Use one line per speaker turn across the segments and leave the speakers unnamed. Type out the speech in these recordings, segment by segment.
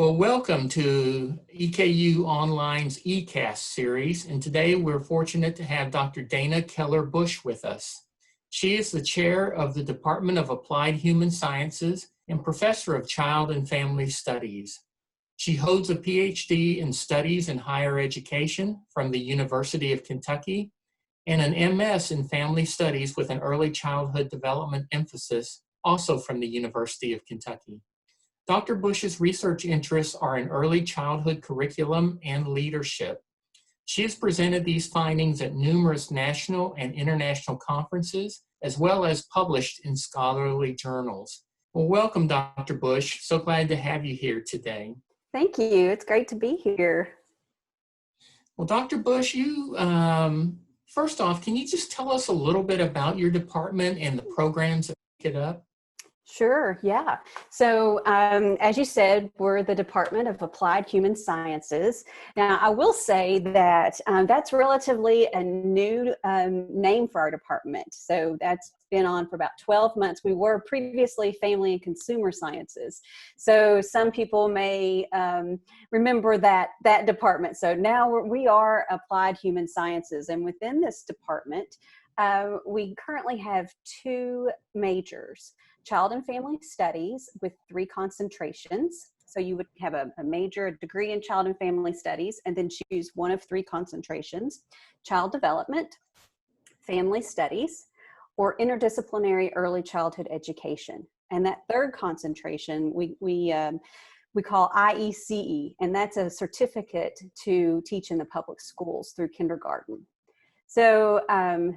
Well, welcome to EKU Online's eCast series, and today we're fortunate to have Dr. Dana Keller Bush with us. She is the chair of the Department of Applied Human Sciences and professor of Child and Family Studies. She holds a PhD in Studies in Higher Education from the University of Kentucky and an MS in Family Studies with an early childhood development emphasis, also from the University of Kentucky. Dr. Bush's research interests are in early childhood curriculum and leadership. She has presented these findings at numerous national and international conferences, as well as published in scholarly journals. Well, welcome, Dr. Bush. So glad to have you here today.
Thank you. It's great to be here.
Well, Dr. Bush, you, first off, can you just tell us a little bit about your department and the programs that make it up?
Sure, yeah. So as you said, we're the Department of Applied Human Sciences. Now, I will say that that's relatively a new name for our department. So that's been on for about 12 months. We were previously Family and Consumer Sciences. So some people may remember that department. So now we are Applied Human Sciences. And within this department, we currently have two majors. Child and Family Studies with 3 concentrations. So you would have a major, a degree in Child and Family Studies, and then choose one of 3 concentrations: Child Development, Family Studies, or Interdisciplinary Early Childhood Education. And that third concentration we call IECE, and that's a certificate to teach in the public schools through kindergarten. So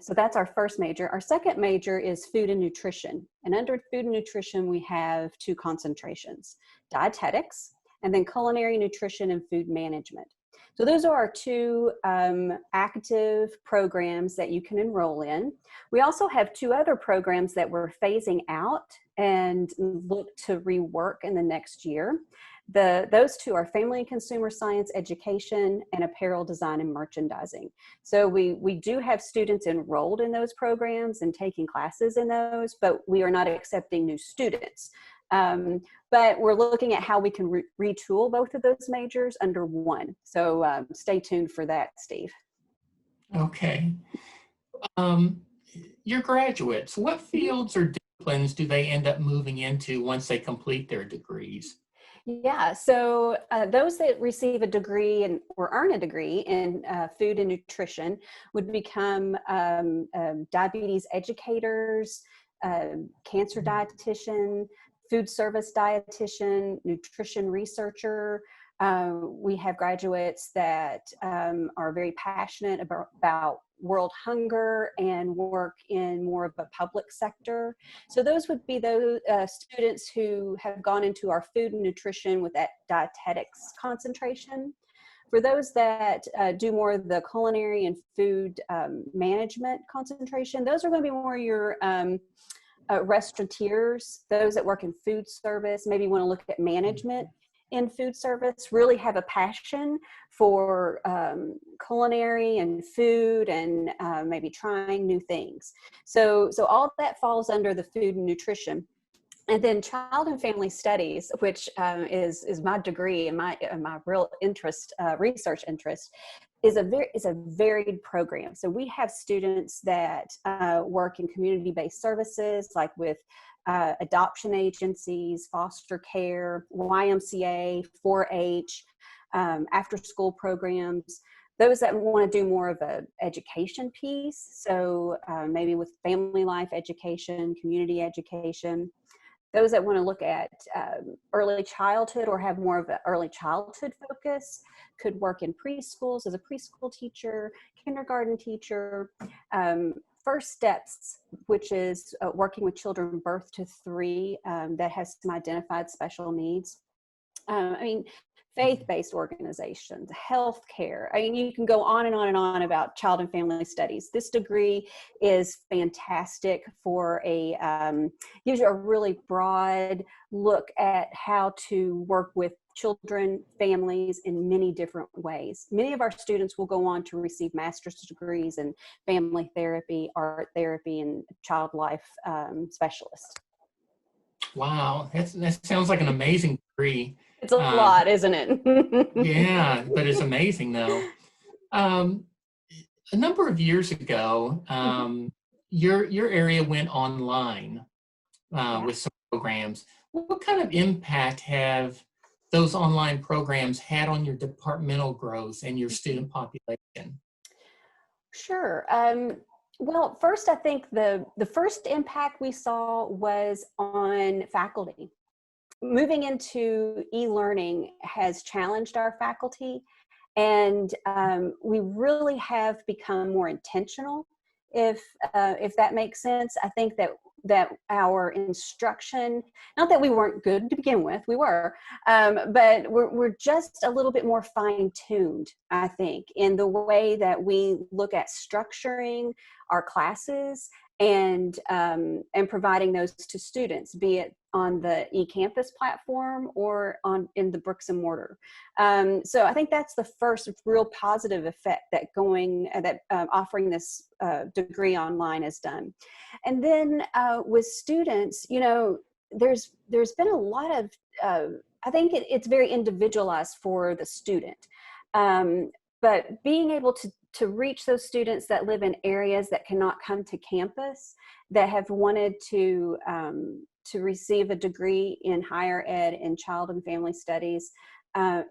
that's our first major. Our second major is Food and Nutrition. And under Food and Nutrition, we have 2 concentrations: Dietetics, and then Culinary Nutrition and Food Management. So those are our 2 active programs that you can enroll in. We also have 2 other programs that we're phasing out and look to rework in the next year. Those 2 are Family and Consumer Science Education and Apparel Design and Merchandising. So we do have students enrolled in those programs and taking classes in those, but we are not accepting new students. But we're looking at how we can retool both of those majors under one. So stay tuned for that, Steve.
Okay. Your graduates, what fields or disciplines do they end up moving into once they complete their degrees?
Yeah, so those that receive a degree or earn a degree in food and nutrition would become diabetes educators, cancer dietitian, food service dietitian, nutrition researcher. We have graduates that are very passionate about world hunger and work in more of a public sector. So those would be those students who have gone into our food and nutrition with that dietetics concentration. For those that do more of the culinary and food management concentration, those are going to be more your restaurateurs, those that work in food service, maybe want to look at management in food service, really have a passion for culinary and food and maybe trying new things. So all of that falls under the food and nutrition. And then Child and Family Studies, which is my degree and my real interest, research interest, is a varied program. So we have students that work in community-based services, like with adoption agencies, foster care, YMCA, 4-H, after-school programs. Those that want to do more of an education piece, so maybe with family life education, community education. Those that want to look at early childhood or have more of an early childhood focus could work in preschools as a preschool teacher, kindergarten teacher. First Steps, which is working with children birth to 3 that has some identified special needs. Faith-based organizations, healthcare. You can go on and on and on about Child and Family Studies. This degree is fantastic for gives you a really broad look at how to work with children, families in many different ways. Many of our students will go on to receive master's degrees in family therapy, art therapy, and child life specialist.
Wow, that sounds like an amazing degree.
It's a lot, isn't it?
Yeah, but it's amazing though. Um, a number of years ago,
Mhm.
your area went online
Yeah.
with some programs. What kind of impact have those online programs had on your departmental growth and your student population?
Sure. Well, first, I think the first impact we saw was on faculty. Moving into e-learning has challenged our faculty, and we really have become more intentional, if that makes sense. I think that our instruction, not that we weren't good to begin with, we were, but we're just a little bit more fine-tuned, I think, in the way that we look at structuring our classes and providing those to students, be it on the eCampus platform or in the bricks and mortar. So I think that's the first real positive effect that offering this degree online has done. And then with students, there's been a lot of I think it's very individualized for the student. But being able to reach those students that live in areas that cannot come to campus, that have wanted to receive a degree in higher ed in child and family studies,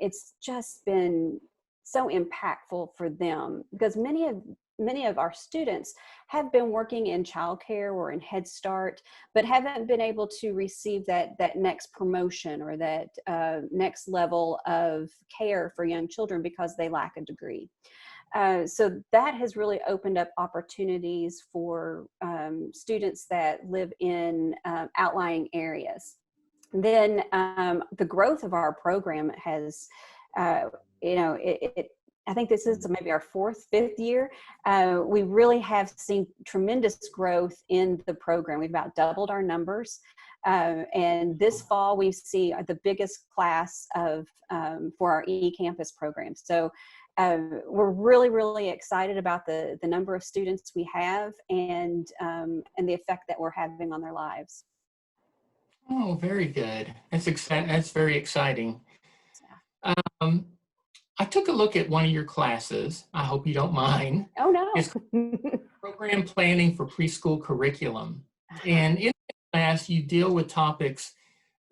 it's just been so impactful for them, because many of our students have been working in childcare or in Head Start, but haven't been able to receive that next promotion or that next level of care for young children because they lack a degree. So that has really opened up opportunities for students that live in outlying areas. Then the growth of our program has, I think this is maybe our fourth, fifth year. We really have seen tremendous growth in the program. We've about doubled our numbers. And this fall, we see the biggest class for our eCampus program. So we're really, really excited about the number of students we have and the effect that we're having on their lives.
Oh, very good. That's very exciting. Um, I took a look at one of your classes. I hope you don't mind.
Oh, no.
It's Program Planning for Preschool Curriculum. And in that class, you deal with topics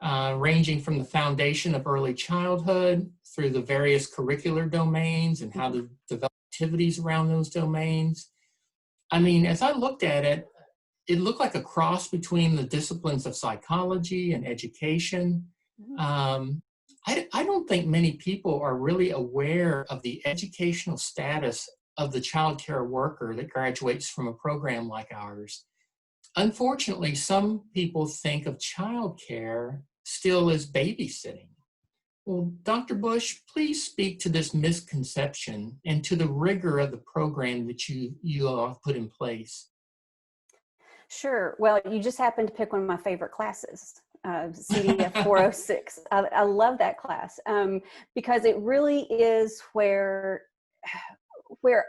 ranging from the foundation of early childhood through the various curricular domains and how to develop activities around those domains. I mean, as I looked at it, it looked like a cross between the disciplines of psychology and education. I don't think many people are really aware of the educational status of the child care worker that graduates from a program like ours. Unfortunately, some people think of child care still as babysitting. Well, Dr. Bush, please speak to this misconception and to the rigor of the program that you all have put in place.
Sure. Well, you just happened to pick one of my favorite classes, CDF 406. I love that class because it really is where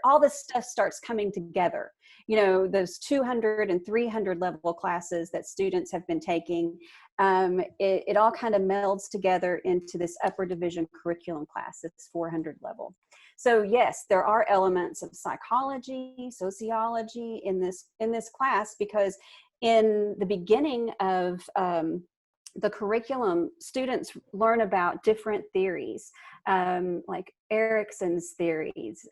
all this stuff starts coming together. Those 200 and 300 level classes that students have been taking, it all kind of melds together into this upper division curriculum class. It's 400 level. So yes, there are elements of psychology, sociology in this class, because in the beginning of the curriculum, students learn about different theories, like Erickson's theories,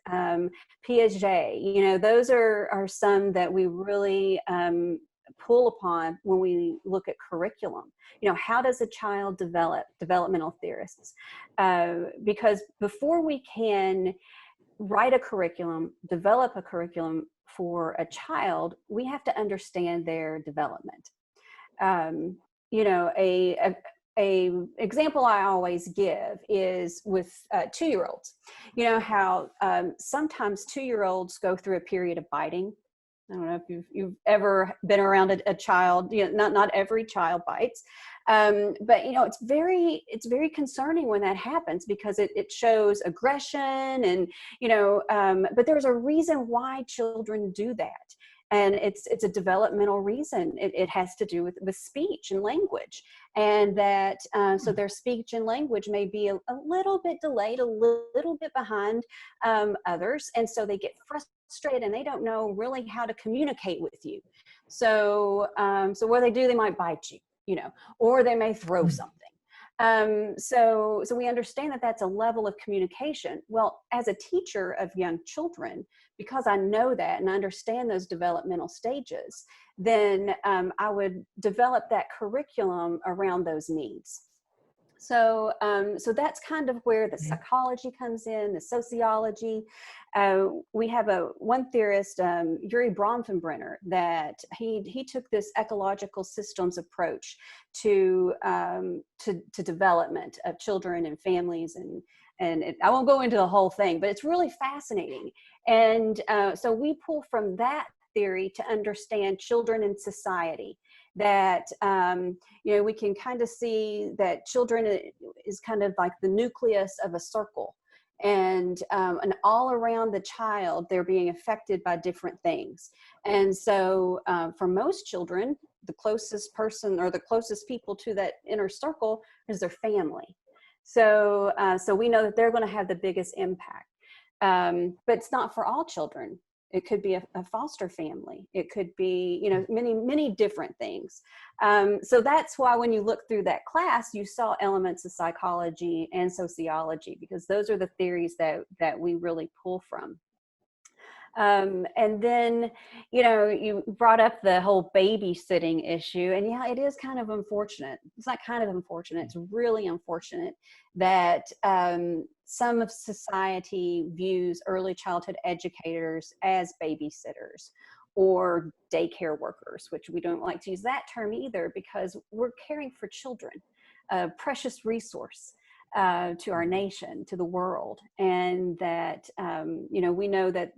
Piaget. Those are some that we really pull upon when we look at curriculum. How does a child develop? Developmental theorists. Because before we can write a curriculum, develop a curriculum for a child, we have to understand their development. A example I always give is with 2-year-olds. How sometimes 2-year-olds go through a period of biting. I don't know if you've ever been around a child. Not every child bites, but it's very concerning when that happens, because it shows aggression, and but there's a reason why children do that. And it's a developmental reason. It has to do with speech and language, and that so their speech and language may be a little bit delayed, a little bit behind others, and so they get frustrated and they don't know really how to communicate with you. So so what they do, they might bite you, you know, or they may throw something. So we understand that that's a level of communication. Well, as a teacher of young children, because I know that and understand those developmental stages, then I would develop that curriculum around those needs. So, so that's kind of where the psychology comes in, the sociology. We have one theorist, Yuri Bronfenbrenner, that he took this ecological systems approach to development of children and families, and I won't go into the whole thing, but it's really fascinating. And so we pull from that theory to understand children in society. That you know, we can kind of see that children is kind of like the nucleus of a circle, and all around the child, they're being affected by different things. And so for most children, the closest person or the closest people to that inner circle is their family. So so we know that they're going to have the biggest impact, but it's not for all children. It could be a foster family. It could be, you know, many different things. So that's why when you look through that class, you saw elements of psychology and sociology, because those are the theories that we really pull from. And then, you know, you brought up the whole babysitting issue, and yeah, it is kind of unfortunate. It's not kind of unfortunate, it's really unfortunate that some of society views early childhood educators as babysitters or daycare workers, which we don't like to use that term either, because we're caring for children, a precious resource to our nation, to the world. And that, you know, we know that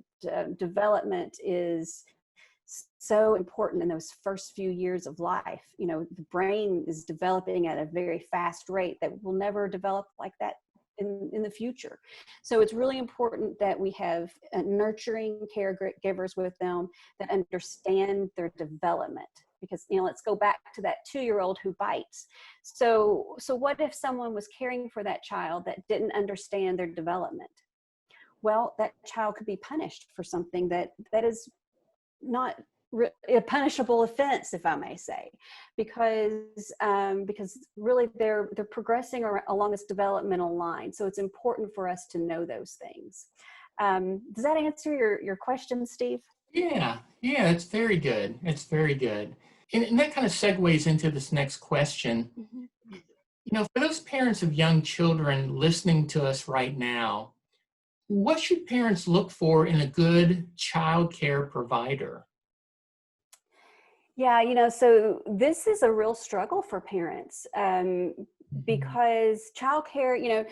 development is so important in those first few years of life. You know, the brain is developing at a very fast rate that will never develop like that in the future. So it's really important that we have nurturing caregivers with them that understand their development. Because, you know, let's go back to that 2-year-old who bites. So what if someone was caring for that child that didn't understand their development? Well, that child could be punished for something that is not a punishable offense, if I may say, because really they're progressing along this developmental line. So it's important for us to know those things. Does that answer your question, Steve?
Yeah, it's very good. It's very good. And that kind of segues into this next question.
Mm-hmm.
You know, for those parents of young children listening to us right now, what should parents look for in a good child care provider?
Yeah, you know, so this is a real struggle for parents, because childcare, you know,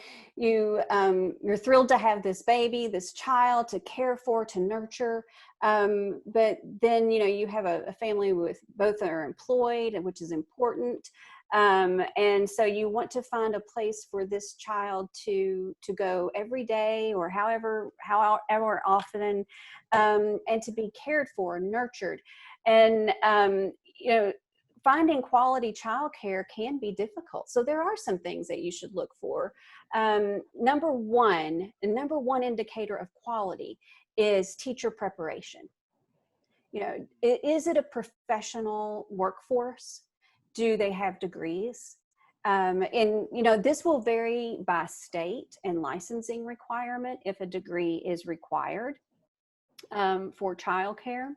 you're thrilled to have this baby, this child to care for, to nurture, but then, you know, you have a family with both are employed, which is important, and so you want to find a place for this child to go every day or however often, and to be cared for, nurtured. And, you know, finding quality childcare can be difficult. So there are some things that you should look for. The number one indicator of quality is teacher preparation. You know, is it a professional workforce? Do they have degrees? And, you know, this will vary by state and licensing requirement if a degree is required for childcare.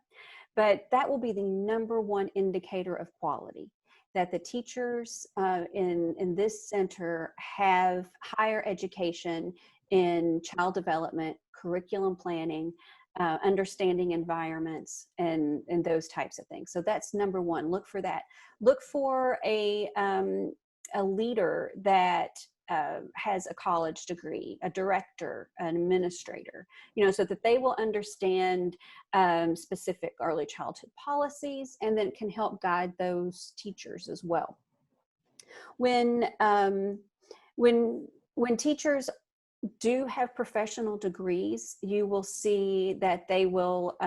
But that will be the number one indicator of quality, that the teachers in this center have higher education in child development, curriculum planning, understanding environments, and those types of things. So that's number one. Look for that. Look for a leader that has a college degree, a director, an administrator, you know, so that they will understand specific early childhood policies and then can help guide those teachers as well. When teachers do have professional degrees, you will see that they will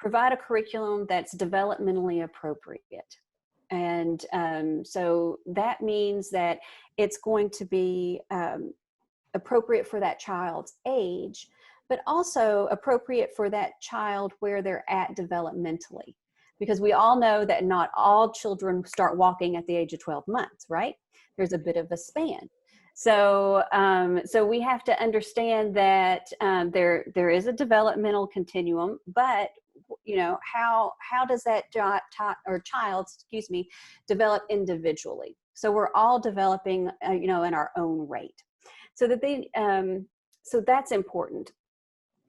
provide a curriculum that's developmentally appropriate. And so that means that it's going to be appropriate for that child's age, but also appropriate for that child where they're at developmentally. Because we all know that not all children start walking at the age of 12 months, right? There's a bit of a span. So, so we have to understand that there is a developmental continuum, but you know, how does that child, excuse me, develop individually? So we're all developing, you know, in our own rate. So that so that's important.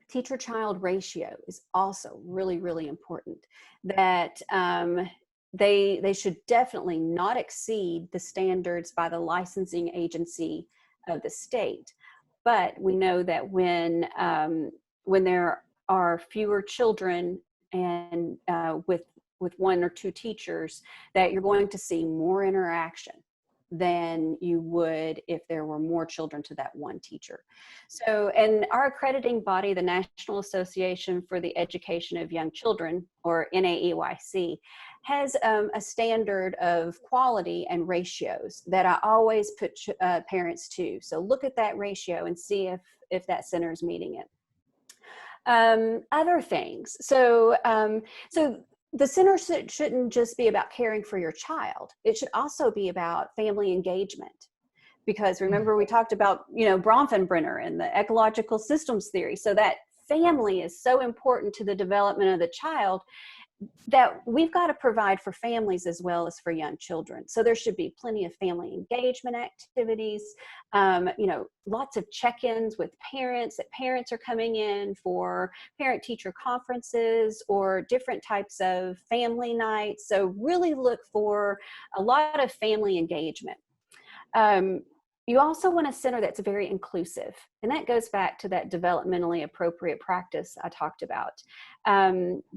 Teacher-child ratio is also really, really important. That they should definitely not exceed the standards by the licensing agency of the state. But we know that when there are fewer children and with one or two teachers, that you're going to see more interaction than you would if there were more children to that one teacher. So, and our accrediting body, the National Association for the Education of Young Children, or NAEYC, has a standard of quality and ratios that I always put parents to. So look at that ratio and see if that center is meeting it. Other things. So, the center shouldn't just be about caring for your child. It should also be about family engagement. Because remember, we talked about, you know, Bronfenbrenner and the ecological systems theory. So that family is so important to the development of the child that we've got to provide for families as well as for young children. So there should be plenty of family engagement activities, you know, lots of check-ins with parents, that parents are coming in for parent-teacher conferences or different types of family nights. So really look for a lot of family engagement. You also want a center that's very inclusive, and that goes back to that developmentally appropriate practice I talked about.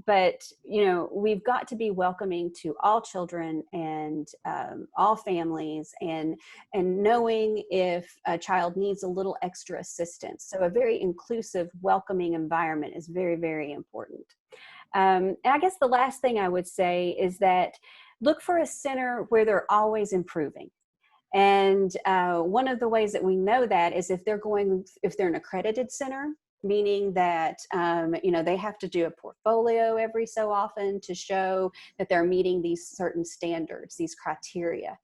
But, you know, we've got to be welcoming to all children and all families, and knowing if a child needs a little extra assistance. So a very inclusive, welcoming environment is very, very important. And I guess the last thing I would say is that look for a center where they're always improving. And one of the ways that we know that is if they're an accredited center, meaning that, you know, they have to do a portfolio every so often to show that they're meeting these certain standards, these criteria.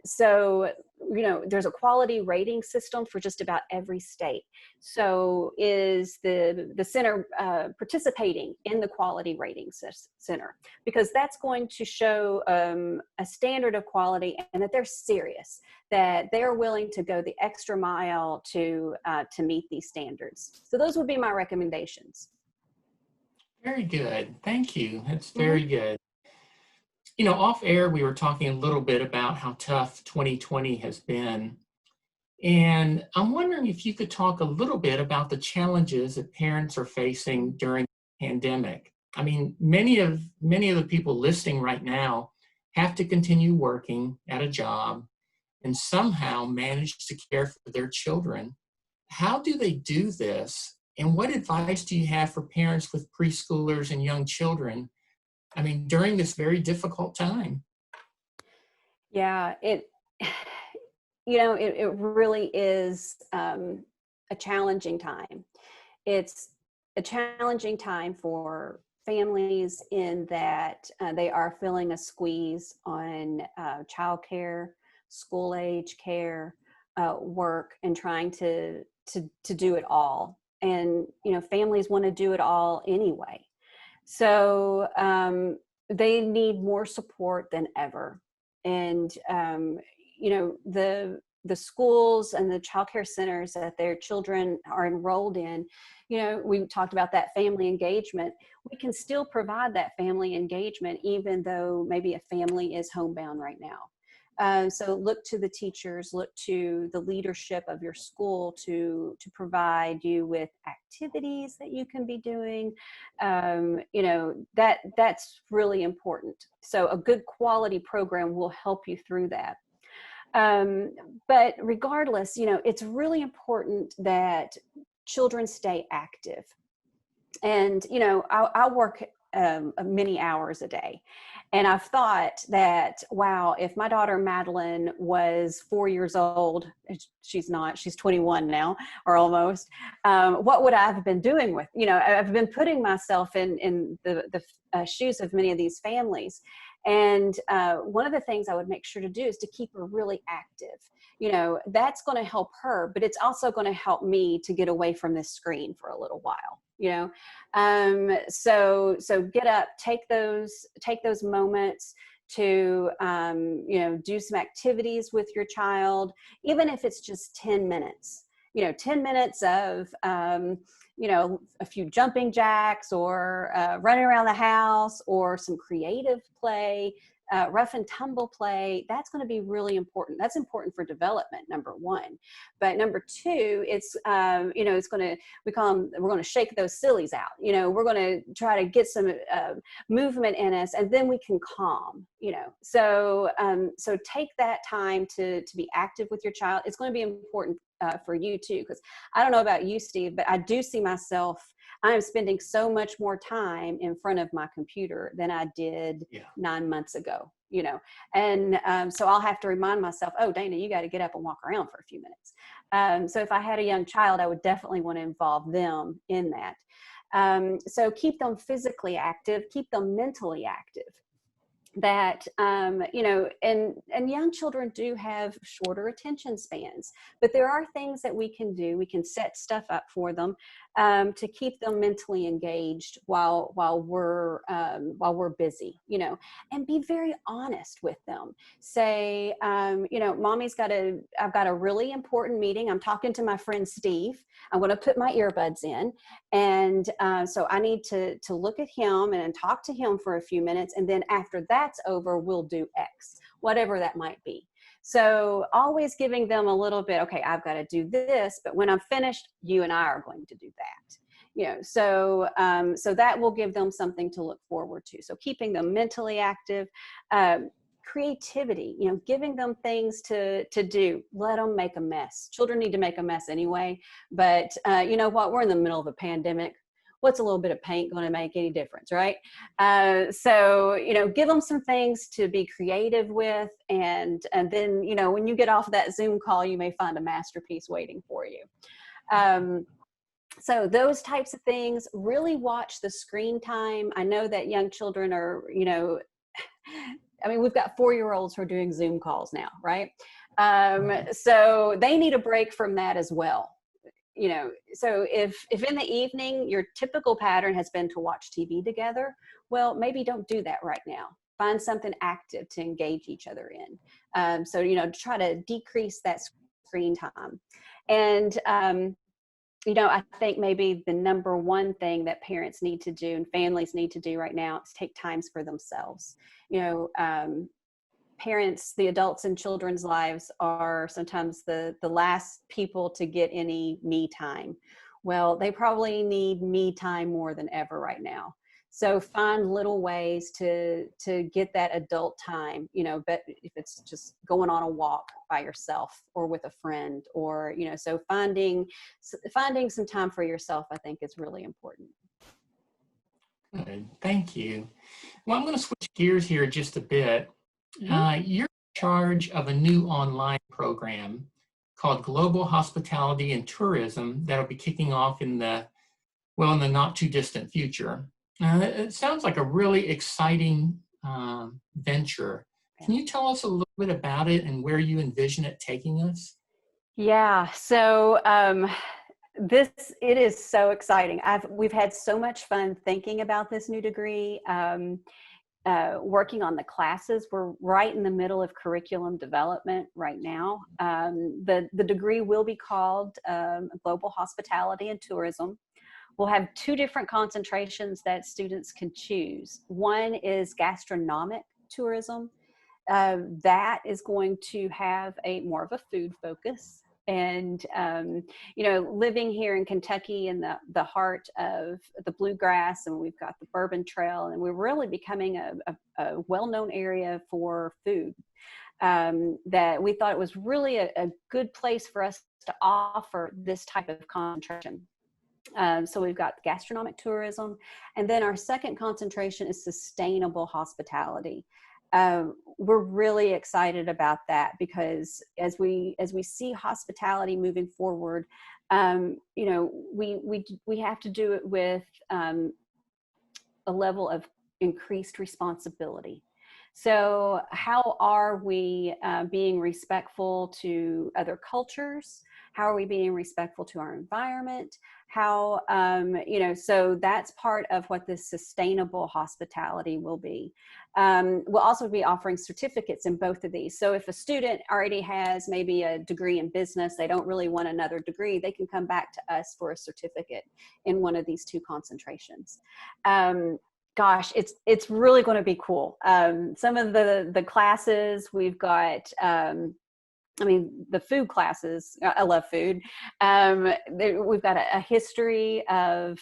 So, you know, there's a quality rating system for just about every state. So is the center participating in the quality rating center? Because that's going to show a standard of quality, and that they're serious, that they're willing to go the extra mile to meet these standards. So those would be my recommendations.
Very good. Thank you. That's very good. You know, off air, we were talking a little bit about how tough 2020 has been. And I'm wondering if you could talk a little bit about the challenges that parents are facing during the pandemic. I mean, many of the people listening right now have to continue working at a job and somehow manage to care for their children. How do they do this? And what advice do you have for parents with preschoolers and young children, I mean, during this very difficult time?
Yeah, you know, it really is a challenging time. It's a challenging time for families in that they are feeling a squeeze on childcare, school age care, work, and trying to do it all. And, you know, families want to do it all anyway. So they need more support than ever. And, you know, the schools and the childcare centers that their children are enrolled in, you know, we talked about that family engagement. We can still provide that family engagement even though maybe a family is homebound right now. So look to the teachers, look to the leadership of your school to provide you with activities that you can be doing. You know, that's really important. So a good quality program will help you through that. But regardless, you know, it's really important that children stay active. And, I work many hours a day. And I've thought that, wow, if my daughter Madeline was 4 years old, she's not, she's 21 now, or almost, what would I have been doing with, I've been putting myself in the shoes of many of these families. And one of the things I would make sure to do is to keep her really active. That's going to help her, but it's also going to help me to get away from this screen for a little while. So get up, take those moments to do some activities with your child, even if it's just 10 minutes. 10 minutes of a few jumping jacks, or running around the house, or some creative play, rough and tumble play. That's going to be really important. That's important for development, number one. But number two, it's it's going to, we're going to shake those sillies out. We're going to try to get some movement in us, and then we can calm. So take that time to be active with your child. It's going to be important for you too, because I don't know about you, Steve, but I do see myself, I'm spending so much more time in front of my computer than I did 9 months ago, and so I'll have to remind myself, oh, Dana, you got to get up and walk around for a few minutes. So if I had a young child, I would definitely want to involve them in that. So keep them physically active, keep them mentally active. That and young children do have shorter attention spans, but there are things that we can do. We can set stuff up for them to keep them mentally engaged while we're busy, and be very honest with them. Say, Mommy's I've got a really important meeting. I'm talking to my friend Steve. I'm going to put my earbuds in, and so I need to look at him and talk to him for a few minutes, and then after that's over, we'll do X, whatever that might be. So always giving them a little bit, okay, I've got to do this, but when I'm finished, you and I are going to do that. So that will give them something to look forward to. So keeping them mentally active, creativity, giving them things to do. Let them make a mess. Children need to make a mess anyway, but you know what? We're in the middle of a pandemic. What's a little bit of paint going to make any difference, right? So give them some things to be creative with, and then when you get off that Zoom call, you may find a masterpiece waiting for you. So those types of things. Really watch the screen time. I know that young children are, we've got 4-year-olds who are doing Zoom calls now, right? So they need a break from that as well. So if in the evening your typical pattern has been to watch TV together, well, maybe don't do that right now. Find something active to engage each other in. So try to decrease that screen time. And I think maybe the number one thing that parents need to do and families need to do right now is take times for themselves. Parents, the adults in children's lives, are sometimes the last people to get any me time. Well, they probably need me time more than ever right now. So find little ways to get that adult time, but if it's just going on a walk by yourself or with a friend, or, so finding some time for yourself, I think, is really important.
Good, thank you. Well, I'm going to switch gears here just a bit. You're in charge of a new online program called Global Hospitality and Tourism that'll be kicking off in the not too distant future. It sounds like a really exciting venture. Can you tell us a little bit about it and where you envision it taking us?
Yeah, so it is so exciting. We've had so much fun thinking about this new degree. Working on the classes. We're right in the middle of curriculum development right now. The degree will be called Global Hospitality and Tourism. We'll have 2 different concentrations that students can choose. One is gastronomic tourism. That is going to have more of a food focus. And, living here in Kentucky in the heart of the bluegrass, and we've got the Bourbon Trail, and we're really becoming a well-known area for food, that we thought it was really a good place for us to offer this type of concentration. So we've got gastronomic tourism, and then our second concentration is sustainable hospitality. We're really excited about that because as we see hospitality moving forward, we have to do it with a level of increased responsibility. So how are we being respectful to other cultures? How are we being respectful to our environment? How, so that's part of what this sustainable hospitality will be. We'll also be offering certificates in both of these. So if a student already has maybe a degree in business, they don't really want another degree, they can come back to us for a certificate in one of these two concentrations. Gosh, it's really going to be cool. Some of the classes we've got, the food classes, I love food. We've got a history of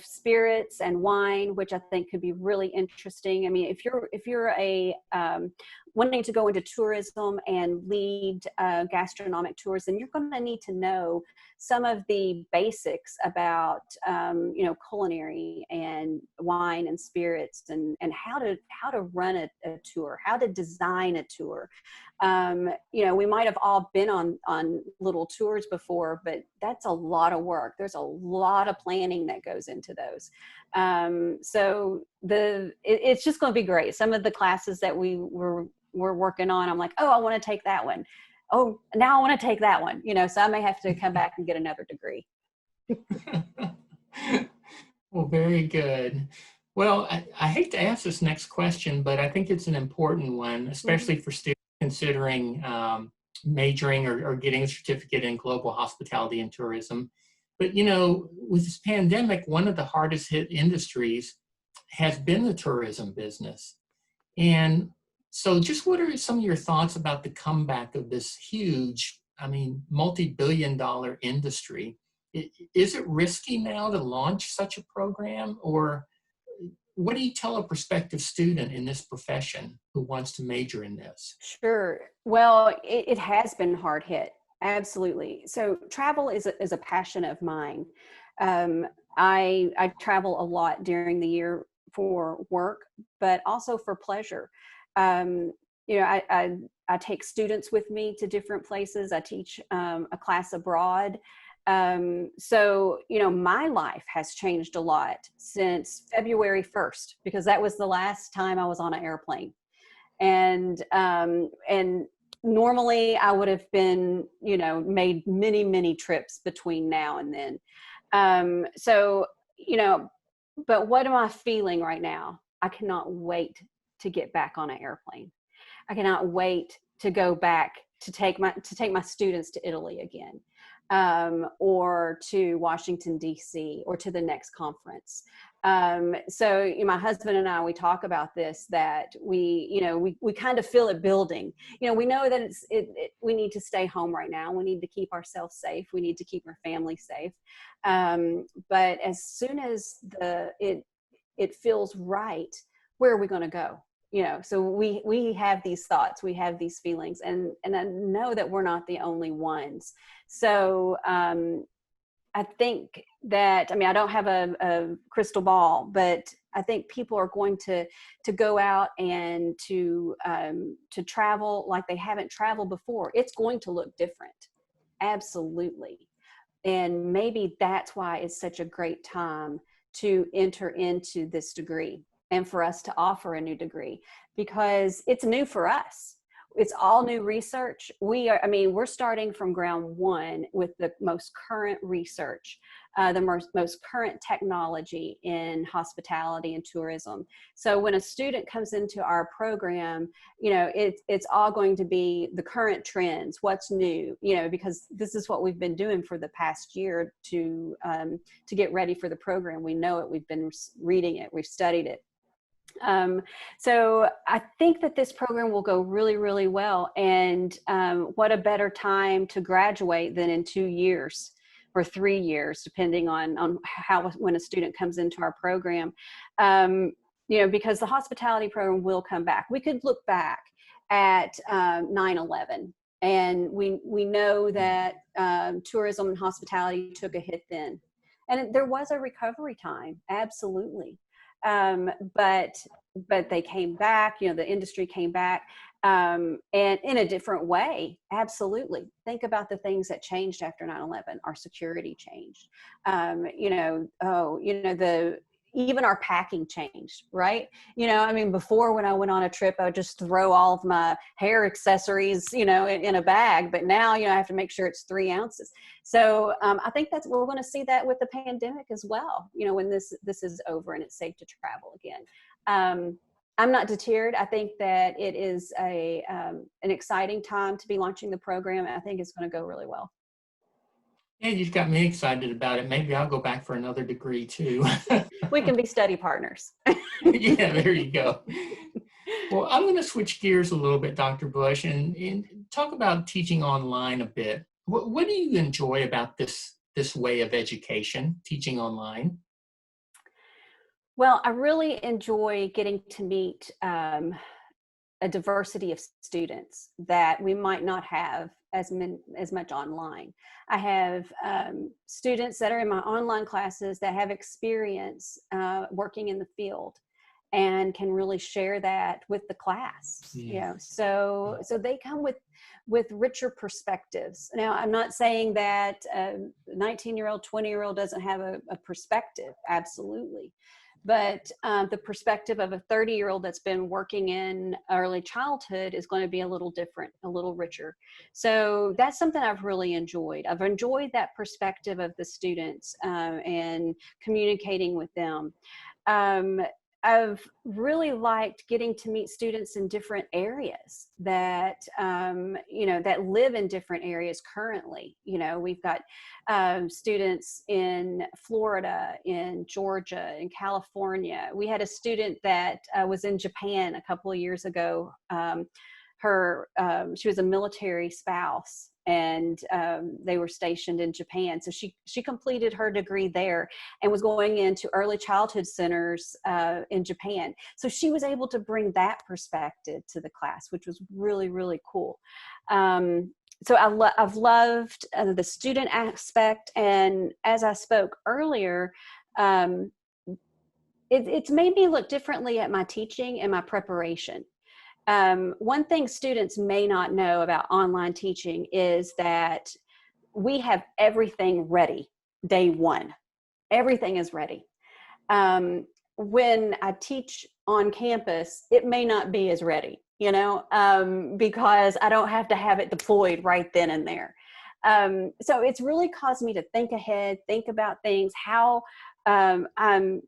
spirits and wine, which I think could be really interesting. I mean, if you're wanting to go into tourism and lead gastronomic tours, then you're going to need to know some of the basics about culinary and wine and spirits and how to run a tour, how to design a tour. We might have all been on little tours before, but that's a lot of work. There's a lot of planning that goes into those. So it's just going to be great. Some of the classes that we're working on, I'm like, oh, I want to take that one. Oh, now I want to take that one. So I may have to come back and get another degree.
Well, very good. Well, I hate to ask this next question, but I think it's an important one, especially for students considering majoring or getting a certificate in global hospitality and tourism. But, with this pandemic, one of the hardest hit industries has been the tourism business. And so just what are some of your thoughts about the comeback of this huge, multi-billion-dollar industry? Is it risky now to launch such a program, or what do you tell a prospective student in this profession who wants to major in this?
Sure. Well, it has been hard hit. Absolutely. So travel is a passion of mine. I travel a lot during the year for work, but also for pleasure. I take students with me to different places. I teach a class abroad. So, my life has changed a lot since February 1st, because that was the last time I was on an airplane. And normally I would have been, made many, many trips between now and then. But what am I feeling right now? I cannot wait to get back on an airplane. I cannot wait to go back to take my students to Italy again, or to Washington, D.C., or to the next conference. So my husband and I, we talk about this, that we kind of feel it building. We know that we need to stay home right now. We need to keep ourselves safe. We need to keep our family safe. But as soon as it feels right, where are we going to go? So we have these thoughts, we have these feelings, and I know that we're not the only ones. So I think that, I don't have a crystal ball, but I think people are going to go out and to travel like they haven't traveled before. It's going to look different. Absolutely. And maybe that's why it's such a great time to enter into this degree and for us to offer a new degree, because it's new for us. It's all new research. We're starting from ground one with the most current research, the most current technology in hospitality and tourism. So when a student comes into our program, it's all going to be the current trends, what's new, because this is what we've been doing for the past year to get ready for the program. We know it, we've been reading it, we've studied it. So I think that this program will go really, really well. And what a better time to graduate than in 2 years or 3 years, depending on when a student comes into our program. Because the hospitality program will come back. We could look back at 9/11 And we know that tourism and hospitality took a hit then. And there was a recovery time, absolutely. But they came back, the industry came back, and in a different way, absolutely. Think about the things that changed after 9/11. Our security changed. Even our packing changed, right? I mean, before, when I went on a trip, I would just throw all of my hair accessories, in a bag. But now, I have to make sure it's 3 ounces. So I think we're going to see that with the pandemic as well, when this is over and it's safe to travel again. I'm not deterred. I think that it is an exciting time to be launching the program. I think it's going to go really well.
Yeah, you've got me excited about it. Maybe I'll go back for another degree too.
We can be study partners.
Yeah, there you go. Well, I'm going to switch gears a little bit, Dr. Bush, and talk about teaching online a bit. What do you enjoy about this way of education, teaching online?
Well, I really enjoy getting to meet a diversity of students that we might not have as much online. I have students that are in my online classes that have experience working in the field and can really share that with the class. So they come with richer perspectives. Now, I'm not saying that a 19-year-old, 20-year-old doesn't have a perspective. Absolutely. But the perspective of a 30-year-old that's been working in early childhood is going to be a little different, a little richer. So that's something I've really enjoyed. I've enjoyed that perspective of the students and communicating with them. I've really liked getting to meet students in different areas that, that live in different areas currently. We've got students in Florida, in Georgia, in California. We had a student that was in Japan a couple of years ago. She was a military spouse, and they were stationed in Japan. So she completed her degree there and was going into early childhood centers in Japan. So she was able to bring that perspective to the class, which was really, really cool. So I've loved the student aspect. And as I spoke earlier, it's made me look differently at my teaching and my preparation. One thing students may not know about online teaching is that we have everything ready day one. Everything is ready. When I teach on campus, it may not be as ready, because I don't have to have it deployed right then and there. So it's really caused me to think ahead, think about things, how when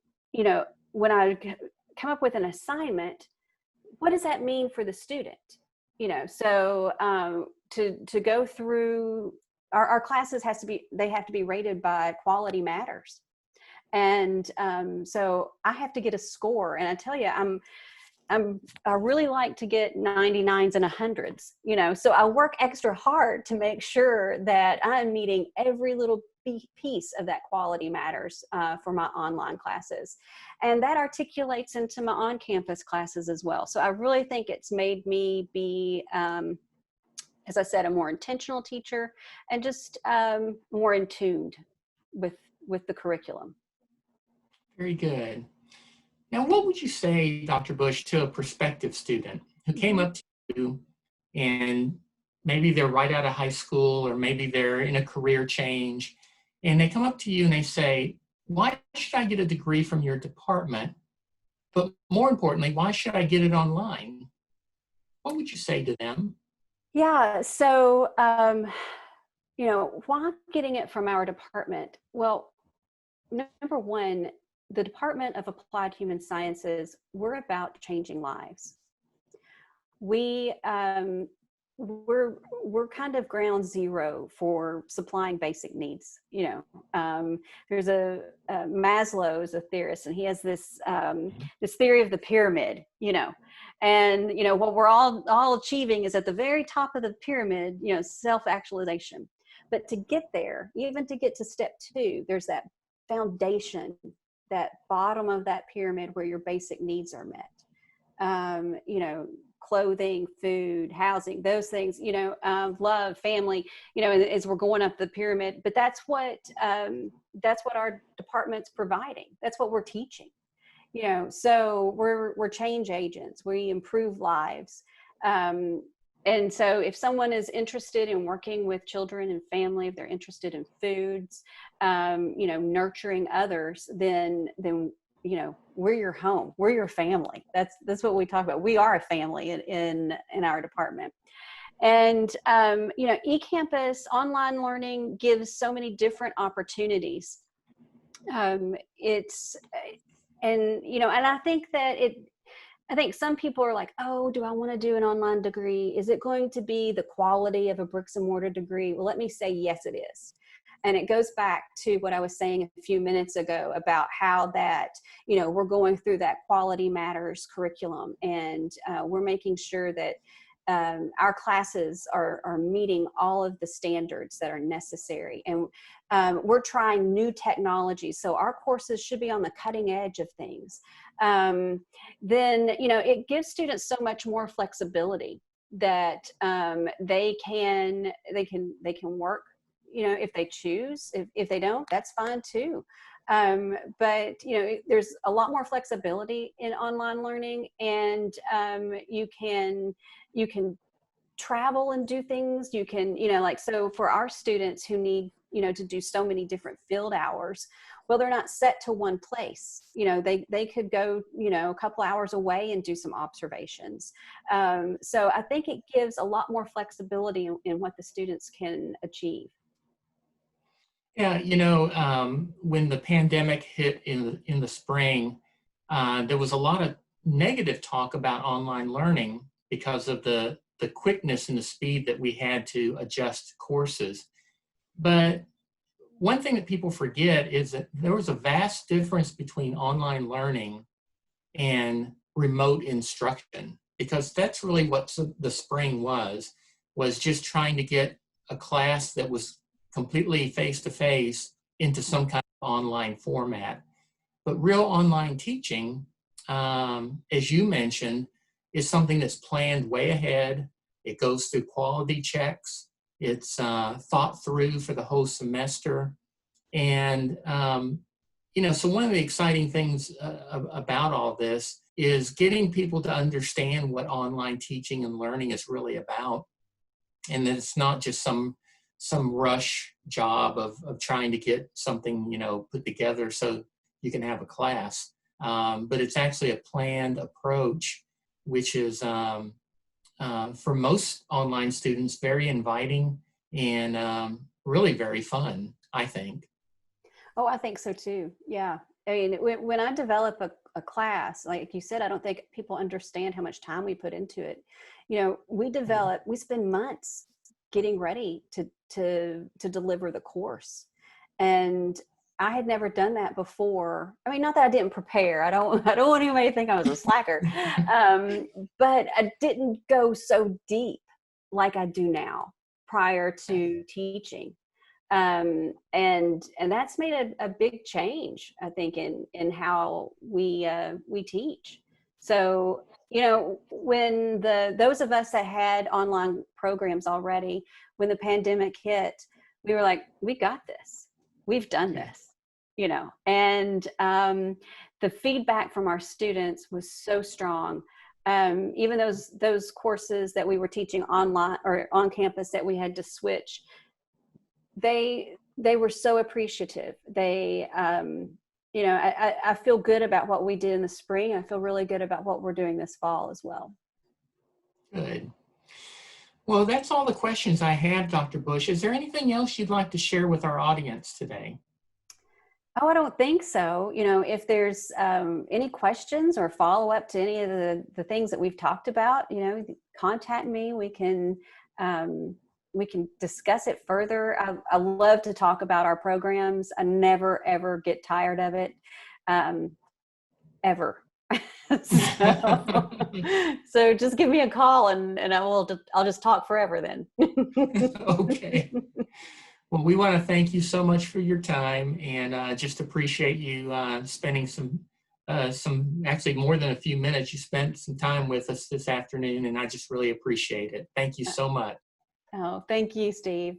I come up with an assignment, what does that mean for the student? So to go through our classes have to be rated by Quality Matters. And so I have to get a score. And I tell you, I really like to get 99s and 100s, so I work extra hard to make sure that I'm meeting every little piece of that Quality Matters for my online classes. And that articulates into my on-campus classes as well. So I really think it's made me be, as I said, a more intentional teacher and just more in tune with the curriculum.
Very good. Now, what would you say, Dr. Bush, to a prospective student who came up to you and maybe they're right out of high school or maybe they're in a career change, and they come up to you and they say, why should I get a degree from your department? But more importantly, why should I get it online? What would you say to them?
Yeah, so, why getting it from our department? Well, number one, the Department of Applied Human Sciences, we're about changing lives. We're kind of ground zero for supplying basic needs. There's Maslow is a theorist, and he has this theory of the pyramid. And what we're all achieving is at the very top of the pyramid. Self-actualization. But to get there, even to get to step 2, there's that foundation, that bottom of that pyramid where your basic needs are met. clothing, food, housing, those things, love, family, as we're going up the pyramid. But that's what our department's providing. That's what we're teaching. So we're change agents. We improve lives. And so if someone is interested in working with children and family, if they're interested in foods, nurturing others, then we're your home. We're your family. That's what we talk about. We are a family in our department. And, eCampus online learning gives so many different opportunities. And I think some people are like, oh, do I want to do an online degree? Is it going to be the quality of a bricks and mortar degree? Well, let me say, yes, it is. And it goes back to what I was saying a few minutes ago about how that, we're going through that quality matters curriculum, and we're making sure that our classes are meeting all of the standards that are necessary. And we're trying new technologies. So our courses should be on the cutting edge of things. Then, it gives students so much more flexibility that they can work, if they choose. If they don't, that's fine too. But there's a lot more flexibility in online learning, and you can travel and do things. You can, so for our students who need, to do so many different field hours, well, they're not set to one place. They could go, a couple hours away and do some observations. So I think it gives a lot more flexibility in what the students can achieve.
Yeah, when the pandemic hit in the spring, there was a lot of negative talk about online learning because of the quickness and the speed that we had to adjust courses. But one thing that people forget is that there was a vast difference between online learning and remote instruction, because that's really what the spring was just trying to get a class that was completely face-to-face into some kind of online format. But real online teaching, as you mentioned, is something that's planned way ahead. It goes through quality checks. It's thought through for the whole semester. And, so one of the exciting things about all this is getting people to understand what online teaching and learning is really about. And that it's not just some rush job of trying to get something, put together so you can have a class. But it's actually a planned approach, which is, for most online students, very inviting and really very fun, I think.
Oh, I think so too. Yeah. I mean, when I develop a class, like you said, I don't think people understand how much time we put into it. We spend months getting ready to deliver the course. And I had never done that before. I mean, not that I didn't prepare. I don't want anybody to think I was a slacker. But I didn't go so deep like I do now prior to teaching. And that's made a big change, I think, in how we teach. So, when those of us that had online programs already, when the pandemic hit, we were like, we got this. We've done this, and the feedback from our students was so strong. Even those courses that we were teaching online or on campus that we had to switch, they were so appreciative. I feel good about what we did in the spring. I feel really good about what we're doing this fall as well.
Good. Well, that's all the questions I have, Dr. Bush. Is there anything else you'd like to share with our audience today?
Oh, I don't think so. If there's any questions or follow up to any of the things that we've talked about, contact me. We can discuss it further. I love to talk about our programs. I never, ever get tired of it, ever. So just give me a call and I'll just talk forever then.
Okay. Well, we want to thank you so much for your time and just appreciate you spending some actually more than a few minutes. You spent some time with us this afternoon, and I just really appreciate it. Thank you so much.
Oh, thank you, Steve.